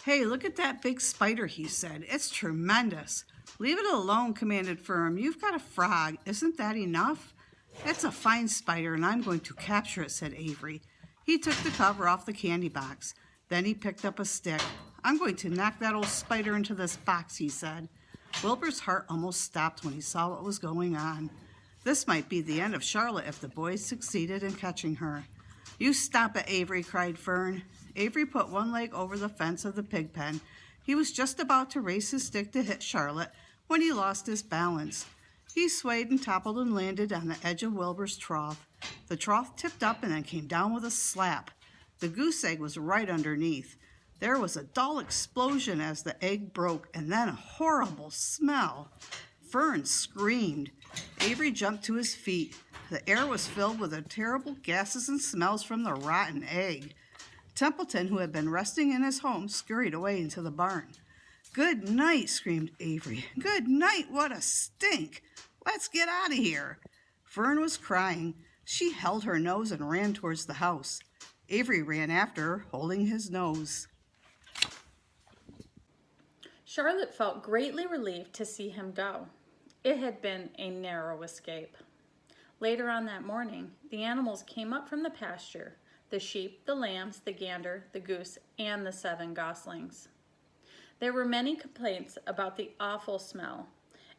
Hey, look at that big spider, he said. It's tremendous. Leave it alone, commanded Fern. You've got a frog. Isn't that enough? It's a fine spider, and I'm going to capture it, said Avery. He took the cover off the candy box. Then he picked up a stick. I'm going to knock that old spider into this box, he said. Wilbur's heart almost stopped when he saw what was going on. This might be the end of Charlotte if the boys succeeded in catching her. You stop it, Avery, cried Fern. Avery put one leg over the fence of the pig pen. He was just about to raise his stick to hit Charlotte when he lost his balance. He swayed and toppled and landed on the edge of Wilbur's trough. The trough tipped up and then came down with a slap. The goose egg was right underneath. There was a dull explosion as the egg broke, and then a horrible smell. Fern screamed. Avery jumped to his feet. The air was filled with the terrible gases and smells from the rotten egg. Templeton, who had been resting in his home, scurried away into the barn. "Good night," screamed Avery. "Good night, what a stink! Let's get out of here." Fern was crying. She held her nose and ran towards the house. Avery ran after her, holding his nose. Charlotte felt greatly relieved to see him go. It had been a narrow escape. Later on that morning, the animals came up from the pasture, the sheep, the lambs, the gander, the goose, and the 7 goslings. There were many complaints about the awful smell,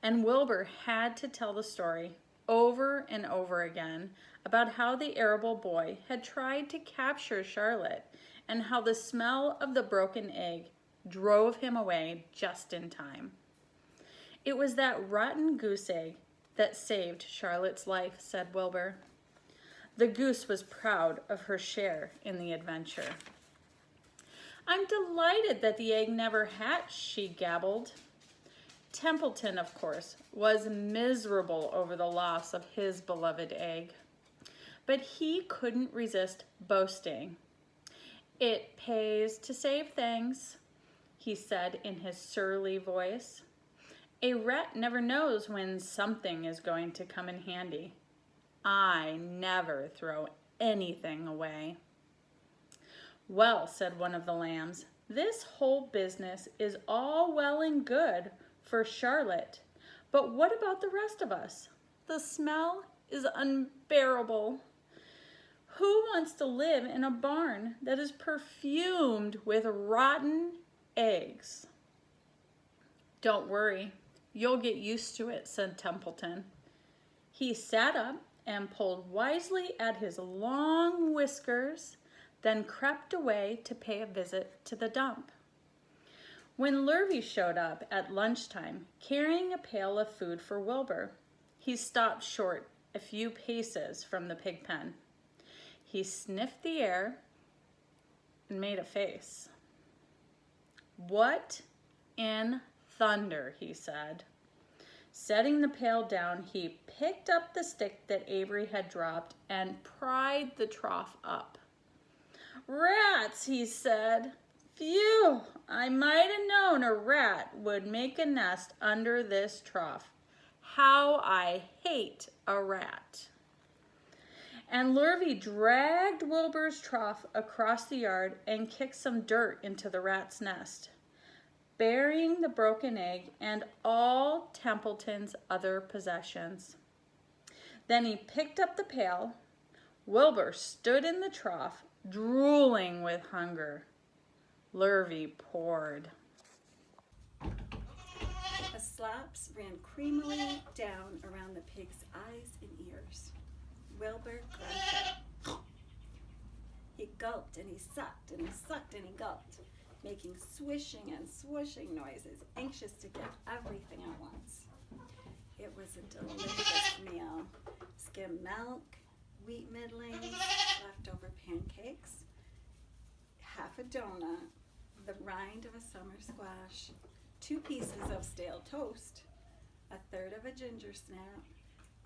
and Wilbur had to tell the story over and over again about how the arable boy had tried to capture Charlotte and how the smell of the broken egg drove him away just in time. It was that rotten goose egg that saved Charlotte's life, said Wilbur. The goose was proud of her share in the adventure. I'm delighted that the egg never hatched, she gabbled. Templeton, of course, was miserable over the loss of his beloved egg. But he couldn't resist boasting. It pays to save things, he said in his surly voice. A rat never knows when something is going to come in handy. I never throw anything away. Well, said one of the lambs, this whole business is all well and good for Charlotte, but what about the rest of us? The smell is unbearable. Who wants to live in a barn that is perfumed with rotten eggs? Don't worry, you'll get used to it, said Templeton. He sat up and pulled wisely at his long whiskers, then crept away to pay a visit to the dump. When Lurvy showed up at lunchtime, carrying a pail of food for Wilbur, he stopped short a few paces from the pig pen. He sniffed the air and made a face. What in thunder, he said. Setting the pail down, he picked up the stick that Avery had dropped and pried the trough up. Rats, he said. Phew, I might have known a rat would make a nest under this trough. How I hate a rat. And Lurvy dragged Wilbur's trough across the yard and kicked some dirt into the rat's nest, burying the broken egg and all Templeton's other possessions. Then he picked up the pail. Wilbur stood in the trough, drooling with hunger. Lurvy poured. The slops ran creamily down around the pig's eyes and ears. Wilbur grunted. He gulped and he sucked and he sucked and he gulped, making swishing and swooshing noises, anxious to get everything at once. It was a delicious meal. Skim milk, wheat middlings, leftover pancakes, half a donut, the rind of a summer squash, 2 pieces of stale toast, a third of a ginger snap,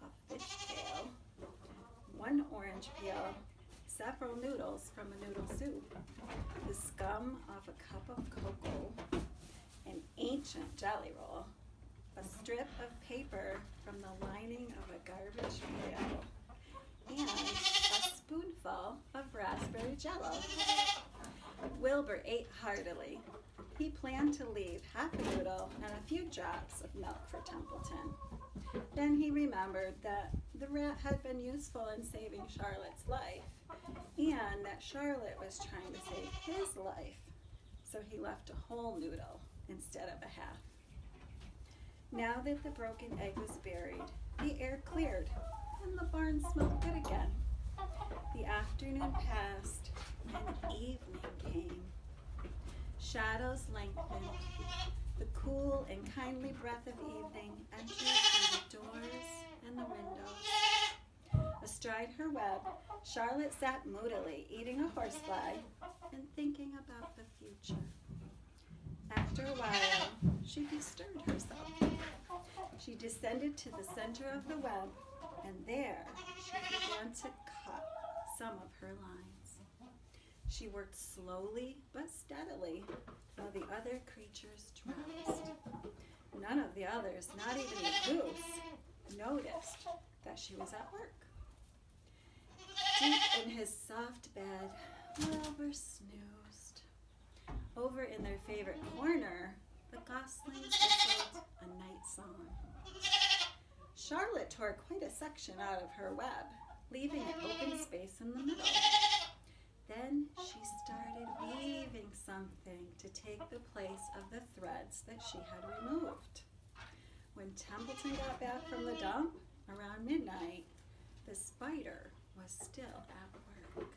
a fish tail, 1 orange peel, several noodles from a noodle soup, the scum off a cup of cocoa, an ancient jelly roll, a strip of paper from the lining of a garbage pail, and a spoonful of raspberry jello. Wilbur ate heartily. He planned to leave half a noodle and a few drops of milk for Templeton. Then he remembered that the rat had been useful in saving Charlotte's life, and that Charlotte was trying to save his life, so he left a whole noodle instead of a half. Now that the broken egg was buried, the air cleared, and the barn smelled good again. The afternoon passed, and evening came. Shadows lengthened. The cool and kindly breath of evening entered through the doors and the windows. Astride her web, Charlotte sat moodily, eating a horsefly and thinking about the future. After a while, she bestirred herself. She descended to the center of the web, and there she began to cut some of her lines. She worked slowly but steadily while the other creatures drowsed. None of the others, not even the goose, noticed that she was at work. Deep in his soft bed, Wilbur snoozed. Over in their favorite corner, the goslings whistled a night song. Charlotte tore quite a section out of her web, leaving an open space in the middle. Then she started weaving something to take the place of the threads that she had removed. When Templeton got back from the dump around midnight, the spider was still at work.